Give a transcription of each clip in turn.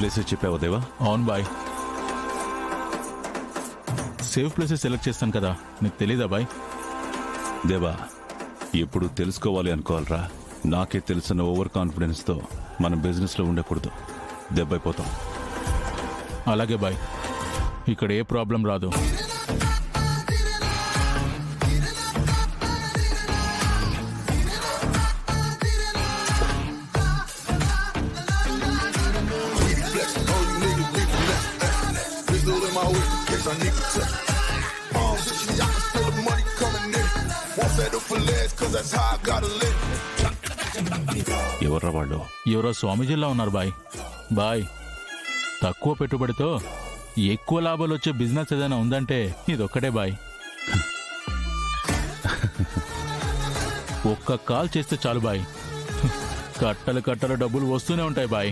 Places చెప్పావా దేవా? అవును బాయ్, సేఫ్ ప్లేసెస్ సెలెక్ట్ చేస్తాను కదా, నీకు తెలీదా బాయ్? దేవా, ఎప్పుడు తెలుసుకోవాలి అనుకోవాలరా. నాకే తెలిసిన ఓవర్ కాన్ఫిడెన్స్తో మనం బిజినెస్లో ఉండకూడదు, దెబ్బైపోతాం. అలాగే బాయ్, ఇక్కడ ఏ ప్రాబ్లం రాదు. ఎవర్రా వాళ్ళు? ఎవరో స్వామీజీలా ఉన్నారు బాయ్. బాయ్, తక్కువ పెట్టుబడితో ఎక్కువ లాభాలు వచ్చే బిజినెస్ ఏదైనా ఉందంటే ఇదొక్కటే బాయ్. ఒక్క కాల్ చేస్తే చాలు బాయ్, కట్టలు కట్టలు డబ్బులు వస్తూనే ఉంటాయి బాయ్.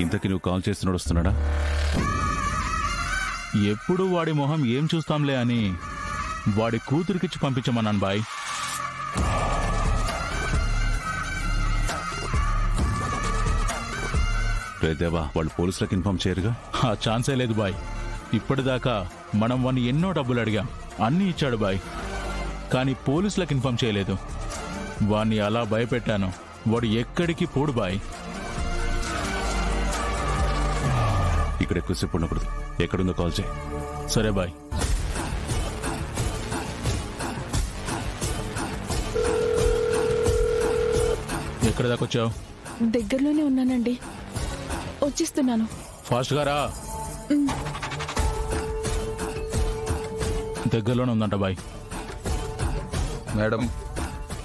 ఇంతకీ నువ్వు కాల్ చేసి నడుస్తున్నాడా? ఎప్పుడు వాడి మొహం ఏం చూస్తాంలే అని వాడి కూతురికిచ్చి పంపించమన్నాను బాయ్. రేదేవా, వాళ్ళు పోలీసులకు ఇన్ఫార్మ్ చేయరుగా? ఆ ఛాన్సే లేదు బాయ్. ఇప్పటిదాకా మనం వాడిని ఎన్నో డబ్బులు అడిగాం, అన్నీ ఇచ్చాడు బాయ్, కానీ పోలీసులకు ఇన్ఫార్మ్ చేయలేదు. వాణ్ణి అలా భయపెట్టాను, వాడు ఎక్కడికి పోడు బాయ్. ఇక్కడ ఎక్కువసేపు ఉండకూడదు, ఎక్కడుందో కాల్ చేయి. సరే బాయ్. ఎక్కడ దాకా వచ్చావు? దగ్గరలోనే ఉన్నానండి, వచ్చేస్తున్నాను. ఫాస్ట్గా రా. దగ్గరలోనే ఉందంట బాయ్. మేడం,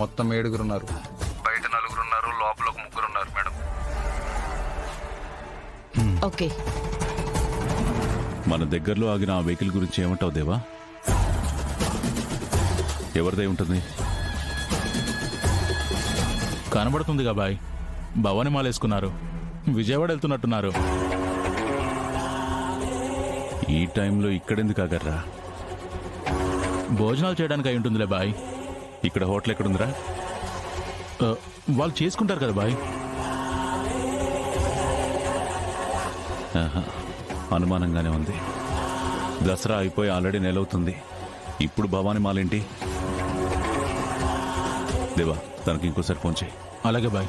మొత్తం 7 ఉన్నారు. బయట 4 ఉన్నారు, లోపల 3 ఉన్నారు మేడం. ఓకే, మన దగ్గరలో ఆగిన ఆ వెహికల్ గురించి ఏమంటావు దేవా? ఎవరిదై ఉంటుంది? కనబడుతుందిగా బాయ్, భవాని మాలేసుకున్నారు, విజయవాడ వెళ్తున్నట్టున్నారు. ఈ టైంలో ఇక్కడెందుకు ఆగర్రా? భోజనాలు చేయడానికి అయి ఉంటుందిలే బాయ్. ఇక్కడ హోటల్ ఎక్కడుందిరా? వాళ్ళు చేసుకుంటారు కదా బాయ్. అనుమానంగానే ఉంది. దసరా అయిపోయి ఆల్రెడీ నెలవుతుంది, ఇప్పుడు భవాని మాలేంటి? దేవా, తనకి ఇంకోసారి ఫోన్ చేయి. అలాగే బాయ్.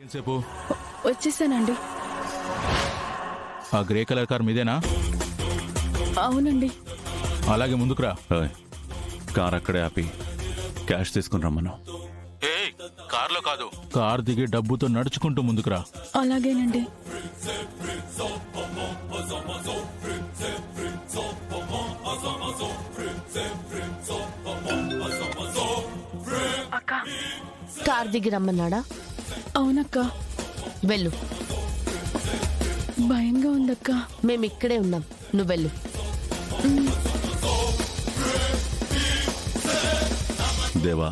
ఎంతసేపు? వచ్చేసానండి. ఆ గ్రే కలర్ కార్ మీదేనా? అవునండి. అలాగే ముందుకురా. కార్ అక్కడే ఆపి క్యాష్ తీసుకుని రమ్మను. కార్లో కాదు, కార్ దిగి డబ్బుతో నడుచుకుంటూ ముందుకురా. అలాగేనండి. అక్క, కార్ దిగి రమ్మన్నాడా? అవునక్క. వెళ్ళు. భయంగా ఉందక్క. మేమిక్కడే ఉన్నాం, నువ్వు వెళ్ళు. దేవా,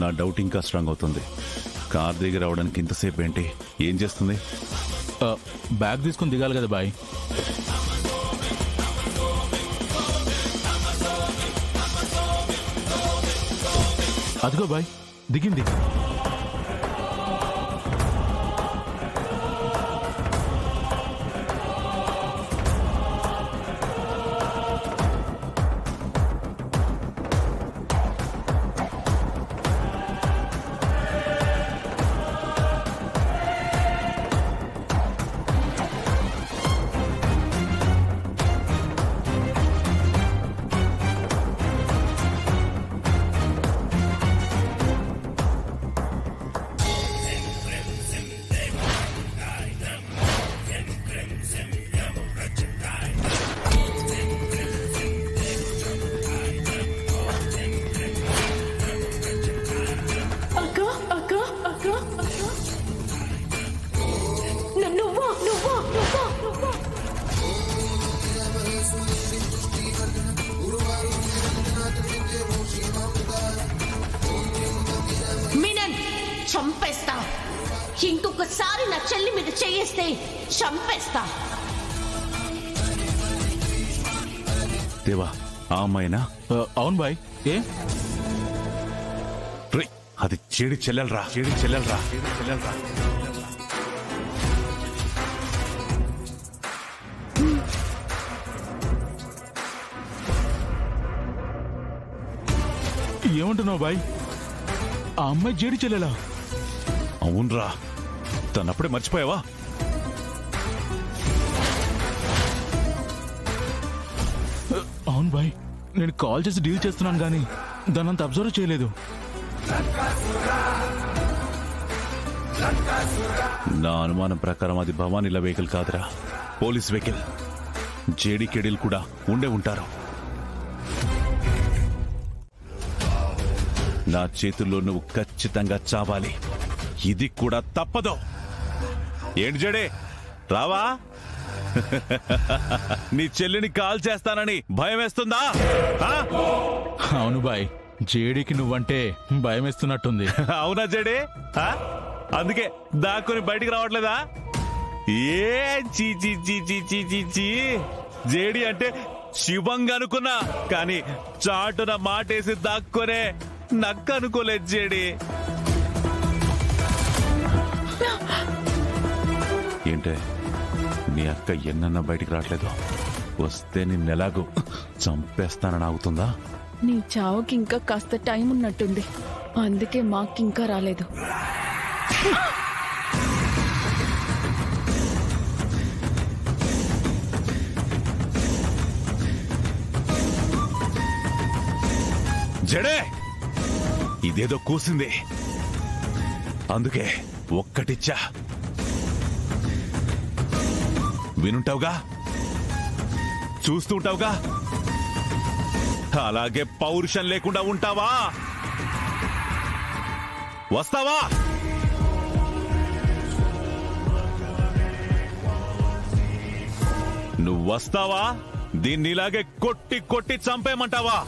నా డౌట్ ఇంకా స్ట్రాంగ్ అవుతుంది. కార్ దిగి రావడానికి ఇంతసేపు ఏంటి? ఏం చేస్తుంది? బ్యాగ్ తీసుకుని దిగాలి కదా బాయ్. అదిగో బాయ్, దిగింది. చంపేస్తా. ఇంకొకసారి నా చెల్లి మీద చేయేస్తే చంపేస్తా. దేవా, ఆ అమ్మాయినా? అవును బాయ్. ఏ అది చెడి చెల్లెలరా. ఏమంటున్నావు బాయ్? ఆ అమ్మాయి జేడి చెల్లెలా? అవునరా, తనప్పుడే మర్చిపోయావా? అవును బాయ్, నేను కాల్ చేసి డీల్ చేస్తున్నాను కానీ దానంత అబ్జర్వ్ చేయలేదు. నా అనుమానం ప్రకారం అది భవానీల వెహికల్ కాదురా, పోలీస్ వెహికల్. జేడీ కెడీలు కూడా ఉండే ఉంటారు. నా చేతుల్లో నువ్వు ఖచ్చితంగా చావాలి. ఇది కూడా తప్పదు. ఏంటి జడే, రావా? నీ చెల్లిని కాల్ చేస్తానని భయం వేస్తుందా? అవును బాయ్, జేడీకి నువ్వంటే భయం వేస్తున్నట్టుంది. అవునా జడే? అందుకే దాక్కుని బయటికి రావట్లేదా? ఏ చీ చీ చీ చీ చీ చీ చీ. జేడీ అంటే శివంగా అనుకున్నా, కానీ చాటున మాటేసి దాక్కునే నక్క అనుకోలేదు జేడీ. ఏంటే, నీ అక్క ఎన్నన్నా బయటికి రావట్లేదు? వస్తే నిన్నెలాగూ చంపేస్తానని ఆగుతుందా? నీ చావుకి ఇంకా కాస్త టైం ఉన్నట్టుంది, అందుకే మాకింకా రాలేదు. జడే, ఇదేదో కూసింది, అందుకే ఒక్కటిచ్చా. వినుంటావుగా, చూస్తుంటావుగా, అలాగే పౌరుషం లేకుండా ఉంటావా? వస్తావా? నువ్వు వస్తావా? దీన్ని ఇలాగే కొట్టి కొట్టి చంపేయమంటావా?